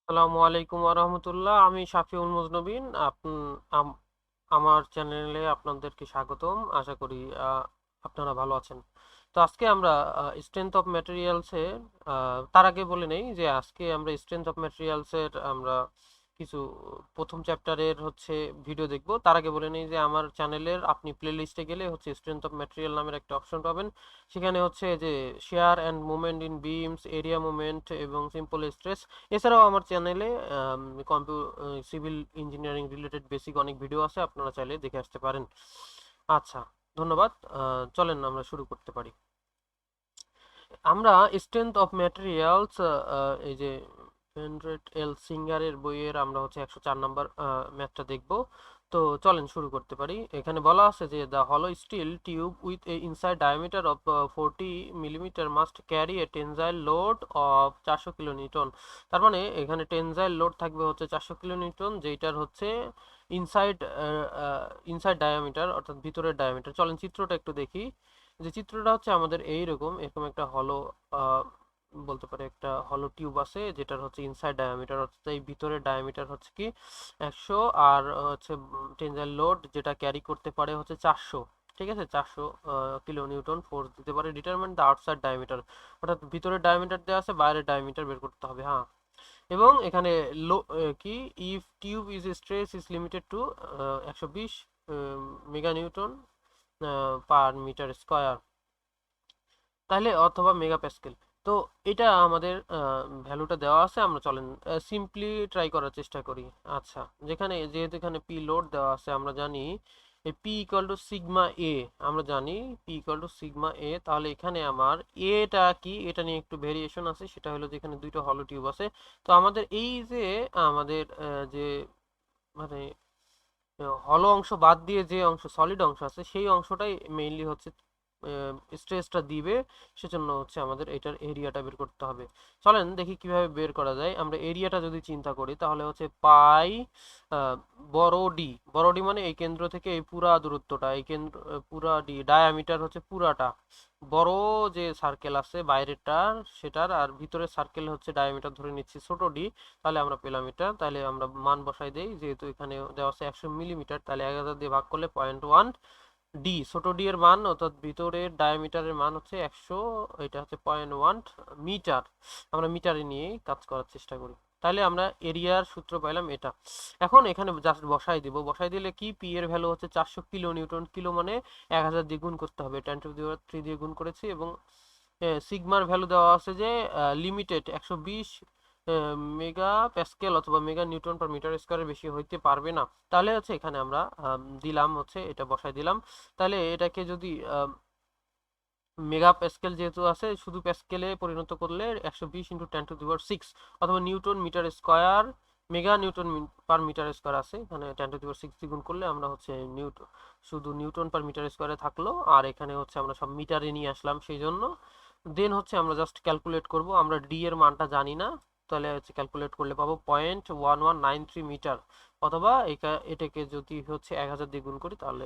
আসসালামুয়ালাইকুম রহমতুল্লাহ। আমি শাফিউল মুজনবিন। আমার চ্যানেলে আপনাদেরকে স্বাগতম। আশা করি আপনারা ভালো আছেন। তো আজকে আমরা স্ট্রেংথ অফ ম্যাটেরিয়ালসের, তার আগে বলে নেই যে আজকে আমরা স্ট্রেংথ অফ ম্যাটেরিয়ালসের আমরা কিছু প্রথম চ্যাপ্টারের হচ্ছে ভিডিও দেখব। তার আগে বলে নেই যে আমার চ্যানেলের আপনি প্লে লিস্টে গেলে হচ্ছে স্ট্রেংথ অফ ম্যাটেরিয়াল নামের একটা অপশন পাবেন। সেখানে হচ্ছে যে share and movement in beans, area movement এবং সিম্পল স্ট্রেস। এছাড়াও আমার চ্যানেলে সিভিল ইঞ্জিনিয়ারিং রিলেটেড বেসিক অনেক ভিডিও আছে, আপনারা চাইলে দেখে আসতে পারেন। আচ্ছা, ধন্যবাদ। চলেন আমরা শুরু করতে পারি। আমরা স্ট্রেংথ অফ ম্যাটেরিয়ালস, এই যে হেনরিয়েট এল সিঙ্গারের বইয়ের আমরা হচ্ছে 104 নম্বর ম্যাথটা দেখব। তো চলেন শুরু করতে পারি। এখানে বলা আছে যে দ্য হলো steel tube with a inside diameter of 40 millimetre must carry a tensile load of 400 kilo newton. তার মানে এখানে টেনজাইল লোড থাকবে হচ্ছে 400 কিলো নিউটন, যেটার হচ্ছে ইনসাইড ইনসাইড ডায়ামিটার অর্থাৎ ভিতরের ডায়ামিটার। চলেন চিত্রটা একটু দেখি। যে চিত্রটা হচ্ছে আমাদের এইরকম, এরকম একটা হলো বলতে পারে একটা হলো টিউব আছে, যেটার হচ্ছে ইনসাইড ডায়ামিটার অর্থাৎ এই ভিতরের ডায়ামিটার হচ্ছে কি 100, আর হচ্ছে টেনজাইল লোড যেটা ক্যারি করতে পারে হচ্ছে 400। ঠিক আছে, 400 কিলো নিউটন ফোর্স দিতে পারে। ডিটারমিন দ্য আউটসাইড ডায়ামিটার, অর্থাৎ ভিতরের ডায়ামিটার দেওয়া আছে, বাইরের ডায়ামিটার বের করতে হবে। হ্যাঁ, এবং এখানে লো কি if tube is stress is limited to 120 mega newton per metre square, তাহলে অথবা মেগা প্যাসকেল। তো এটা আমাদের ভ্যালুটা দেওয়া আছে, আমরা চলেন সিম্পলি ট্রাই করার চেষ্টা করি। আচ্ছা, যেহেতু এখানে পি লোড দেওয়া আছে, আমরা জানি এই পি ইকুয়াল টু সিগমা এ। আমরা জানি পি ইকুয়াল টু সিগমা এ। তাহলে এখানে আমার এটা কি, এটা নিয়ে একটু ভেরিয়েশন আছে। সেটা হলো যেখানে দুইটা হলো টিউব আছে। তো আমাদের এই যে আমাদের যে মানে হলো অংশ বাদ দিয়ে যে অংশ সলিড অংশ আছে, সেই অংশটাই মেইনলি হচ্ছে স্ট্রেসটা দিবে। সেজন্য হচ্ছে আমাদের এটার এরিয়াটা বের করতে হবে। চলেন দেখি কিভাবে বের করা যায়। আমরা এরিয়াটা যদি চিন্তা করি তাহলে হচ্ছে পাই বড় ডি মানে এই কেন্দ্র থেকে এই পুরা দূরত্বটা, এই কেন্দ্র পুরা ডি ডায়ামিটার হচ্ছে পুরাটা। বড় যে সার্কেল আছে বাইরেটার সেটার, আর ভিতরের সার্কেল হচ্ছে ডায়ামিটার ধরে নিচ্ছি ছোট ডি। তাহলে আমরা পেলাম এটা। তাহলে আমরা মান বসাই দেই, যেহেতু এখানে দেওয়া আছে 100 মিলিমিটার, তাহলে 1000 দিয়ে ভাগ করলে 0.1 ডি, ছোট ডি এর মান অর্থাৎ ভিতরের ডায়ামিটারের মান হচ্ছে 100, এটা হচ্ছে 0.1 মিটার। আমরা মিটারে নিয়ে কাজ করার চেষ্টা করি। তাহলে আমরা এরিয়ার সূত্র পাইলাম এটা। এখন এখানে জাস্ট বসাই দিলে কি পি এর ভ্যালু হচ্ছে 400 কিলো নিউটন। কিলো মানে 1000 দিয়ে গুণ করতে হবে, 10⁻³ দিয়ে গুণ করেছি। এবং সিগমার ভ্যালু দেওয়া আছে যে লিমিটেড 120 মেগা প্যাসকেল অথবা মেগা নিউটন পার মিটার স্কয়ারের বেশি হইতে পারবে না। তাহলে হচ্ছে এখানে আমরা দিলাম হচ্ছে এটা বসাই দিলাম। তাহলে এটাকে যদি মেগা প্যাসকেল যেহেতু আছে, শুধু প্যাসকেলে পরিণত করলে 120 ইন্টু 10⁶, অথবা newton metre square, mega newton per metre square আছে এখানে 10⁶ দ্বিগুণ করলে আমরা হচ্ছে নিউটন, শুধু নিউটন পার মিটার স্কয়ারে থাকলো। আর এখানে হচ্ছে আমরা সব মিটারে নিয়ে আসলাম সেই জন্য। দেন হচ্ছে আমরা জাস্ট ক্যালকুলেট করব। আমরা ডি এর মানটা জানি না, তাহলে হচ্ছে ক্যালকুলেট করলে পাবো 0.1193 মিটার। অথবা এটাকে যদি হচ্ছে 1000 দিয়ে গুণ করি তাহলে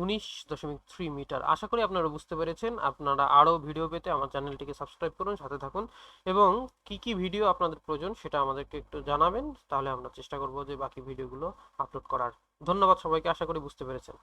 19.3 মিটার। আশা করি আপনারা বুঝতে পেরেছেন। আপনারা আরও ভিডিও পেতে আমার চ্যানেলটিকে সাবস্ক্রাইব করুন, সাথে থাকুন, এবং কি কি ভিডিও আপনাদের প্রয়োজন সেটা আমাদেরকে একটু জানাবেন। তাহলে আমরা চেষ্টা করব যে বাকি ভিডিওগুলো আপলোড করার। ধন্যবাদ সবাইকে, আশা করি বুঝতে পেরেছেন।